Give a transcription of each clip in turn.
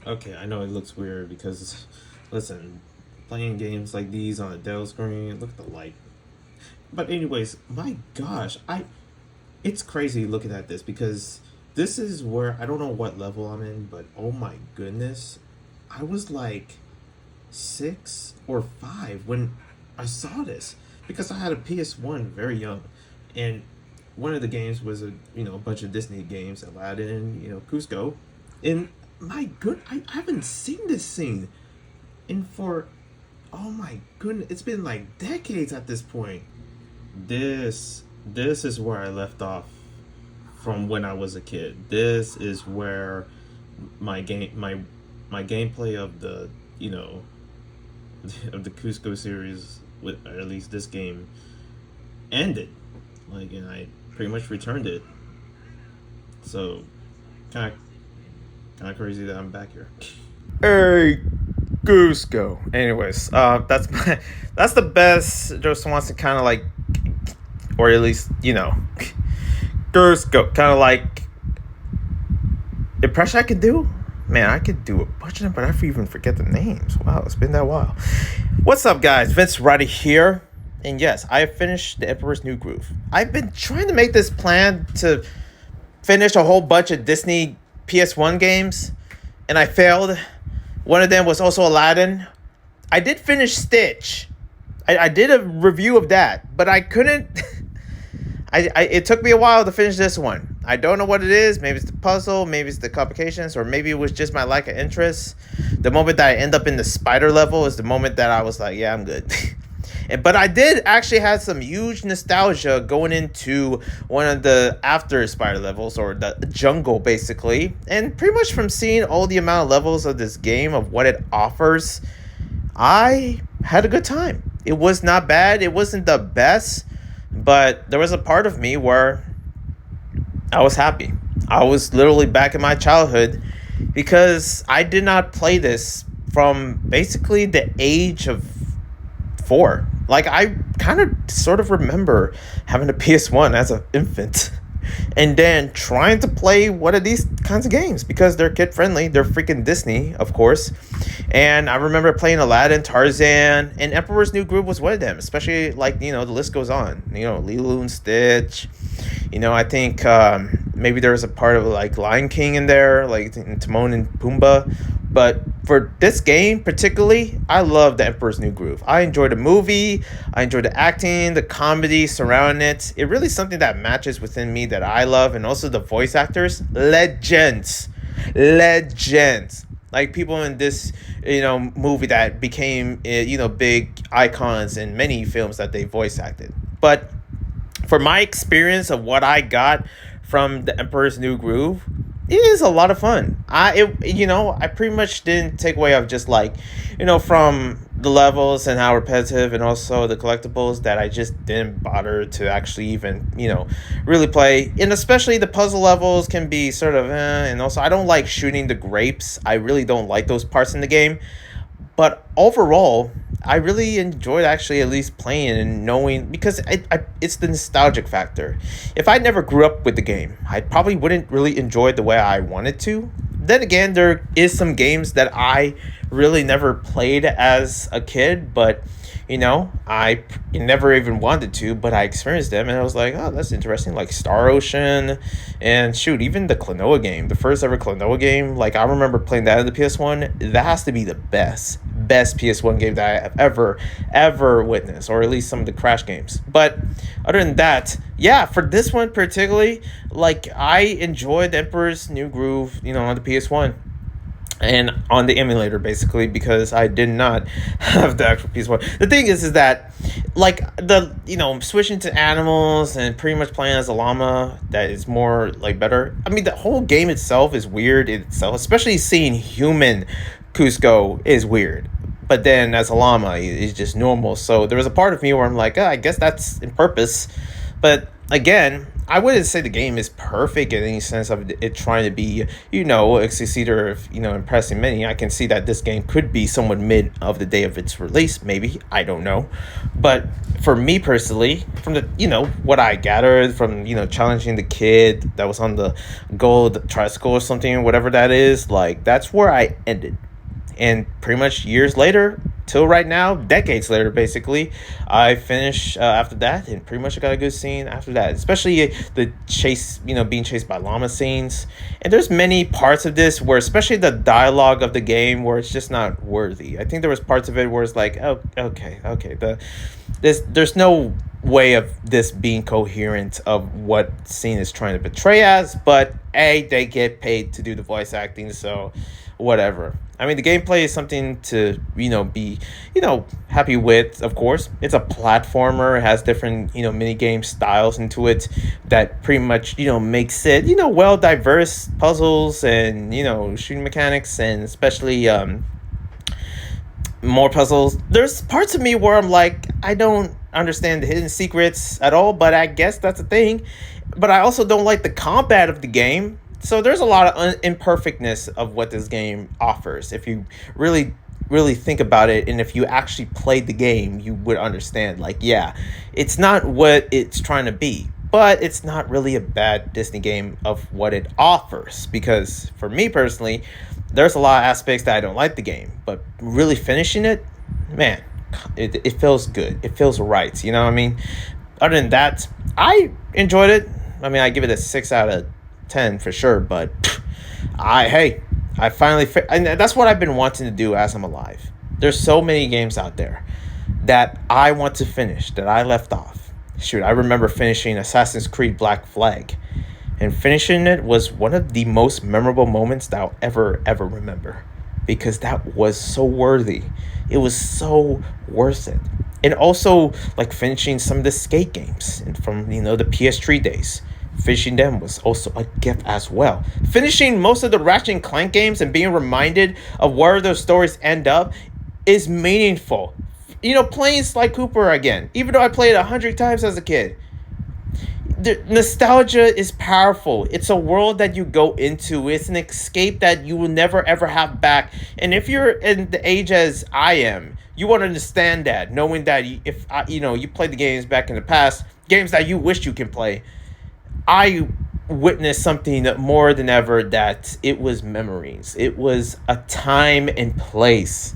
Okay, I know it looks weird because, listen, playing games like these on a Dell screen, look at the light. But anyways, my gosh, it's crazy looking at this because this is where I don't know what level I'm in, but oh my goodness, I was like 6 or 5 when I saw this because I had a PS1 very young, and one of the games was a bunch of Disney games, Aladdin, KUSKO, and my good, I haven't seen this scene in for oh my goodness, it's been like decades at this point. This is where I left off from when I was a kid. This is where my gameplay of the of the Cusco series, with or at least this game, ended. Like, and I pretty much returned it. So kind of crazy that I'm back here. Hey, Cusco. Anyways, that's the best. Just wants to kind of like, or at least Cusco, kind of like impression I could do. Man, I could do a bunch of them, but I even forget the names. Wow, it's been that while. What's up, guys? Vince right here. And yes, I have finished The Emperor's New Groove. I've been trying to make this plan to finish a whole bunch of Disney PS1 games, and I failed. One of them was also Aladdin. I did finish Stitch. I did a review of that, but I couldn't. It took me a while to finish this one. I don't know what it is. Maybe it's the puzzle, maybe it's the complications, or maybe it was just my lack of interest. The moment that I end up in the spider level is the moment that I was like, yeah, I'm good. But I did actually have some huge nostalgia going into one of the after spider levels, or the jungle, basically. And pretty much from seeing all the amount of levels of this game, of what it offers, I had a good time. It was not bad. It wasn't the best, but there was a part of me where I was happy. I was literally back in my childhood because I did not play this from basically the age of 4. Like, I kind of sort of remember having a PS1 as an infant and then trying to play one of these kinds of games because they're kid friendly. They're freaking Disney, of course. And I remember playing Aladdin, Tarzan, and Emperor's New Groove was one of them, especially like, the list goes on. Lilo and Stitch. I think maybe there was a part of like Lion King in there, like Timon and Pumbaa. But for this game particularly, I love The Emperor's New Groove. I enjoyed the movie. I enjoyed the acting, the comedy surrounding it. It really is something that matches within me that I love. And also the voice actors, legends. Like people in this, movie that became, big icons in many films that they voice acted. But for my experience of what I got from The Emperor's New Groove, it is a lot of fun. I pretty much didn't take away of just like, from the levels and how repetitive and also the collectibles that I just didn't bother to actually even, really play. And especially the puzzle levels can be sort of, and also I don't like shooting the grapes. I really don't like those parts in the game. But overall, I really enjoyed actually at least playing and knowing, because it's the nostalgic factor. If I never grew up with the game, I probably wouldn't really enjoy it the way I wanted to. Then again, there is some games that I really never played as a kid, but I never even wanted to, but I experienced them and I was like, oh, that's interesting. Like Star Ocean, and shoot, even the Klonoa game, the first ever Klonoa game. Like, I remember playing that on the PS1. That has to be the best PS1 game that I have ever witnessed, or at least some of the Crash games. But other than that, yeah, for this one particularly, like, I enjoyed Emperor's New Groove, on the PS1. And on the emulator, basically, because I did not have the actual PS1. The thing is that, like, switching to animals and pretty much playing as a llama, that is more, like, better. I mean, the whole game itself is weird itself, especially seeing human Cusco is weird. But then as a llama, it's just normal. So there was a part of me where I'm like, I guess that's in purpose. But again, I wouldn't say the game is perfect in any sense of it trying to be, a succeeder of, impressing many. I can see that this game could be somewhat mid of the day of its release, maybe. I don't know. But for me personally, from the, what I gathered from, challenging the kid that was on the gold tricycle or something, whatever that is, like, that's where I ended. And pretty much years later, till right now, decades later, basically, I finished after that, and pretty much I got a good scene after that. Especially the chase, being chased by llama scenes. And there's many parts of this where, especially the dialogue of the game, where it's just not worthy. I think there was parts of it where it's like, oh, okay. There's no way of this being coherent of what scene is trying to portray as, but they get paid to do the voice acting, so whatever. I mean, the gameplay is something to, be, happy with, of course. It's a platformer. It has different, mini game styles into it that pretty much, makes it, well diverse puzzles and, shooting mechanics, and especially more puzzles. There's parts of me where I'm like, I don't understand the hidden secrets at all, but I guess that's a thing. But I also don't like the combat of the game. So there's a lot of imperfectness of what this game offers. If you really, really think about it, and if you actually played the game, you would understand, like, yeah, it's not what it's trying to be, but it's not really a bad Disney game of what it offers. Because for me personally, there's a lot of aspects that I don't like the game, but really finishing it, man, it feels good. It feels right. You know what I mean? Other than that, I enjoyed it. I mean, I give it a 6 out of 10 for sure, but I finally and that's what I've been wanting to do as I'm alive. There's so many games out there that I want to finish that I left off. Shoot, I remember finishing Assassin's Creed Black Flag, and finishing it was one of the most memorable moments that I'll ever remember, because that was so worthy. It was so worth it. And also, like, finishing some of the skate games and from, the PS3 days. Finishing them was also a gift as well. Finishing most of the Ratchet and Clank games and being reminded of where those stories end up is meaningful. Playing Sly Cooper again, even though I played it 100 times as a kid. The nostalgia is powerful. It's a world that you go into. It's an escape that you will never ever have back. And if you're in the age as I am, you won't understand that, knowing that if you played the games back in the past, games that you wish you can play. I witnessed something more than ever, that it was memories. It was a time and place.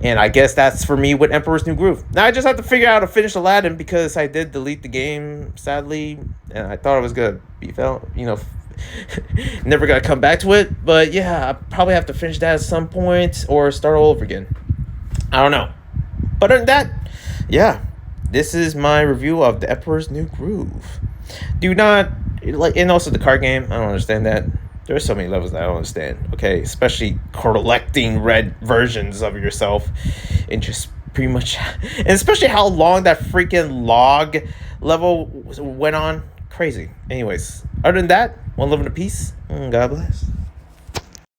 And I guess that's for me with Emperor's New Groove. Now I just have to figure out how to finish Aladdin, because I did delete the game, sadly. And I thought I was going to be never going to come back to it. But yeah, I probably have to finish that at some point or start all over again. I don't know. But other than that, yeah, this is my review of the Emperor's New Groove. Do not, like, and also the card game, I don't understand that. There are so many levels that I don't understand, okay? Especially collecting red versions of yourself, and just pretty much, and especially how long that freaking log level went on. Crazy. Anyways, other than that, one love and a peace. God bless.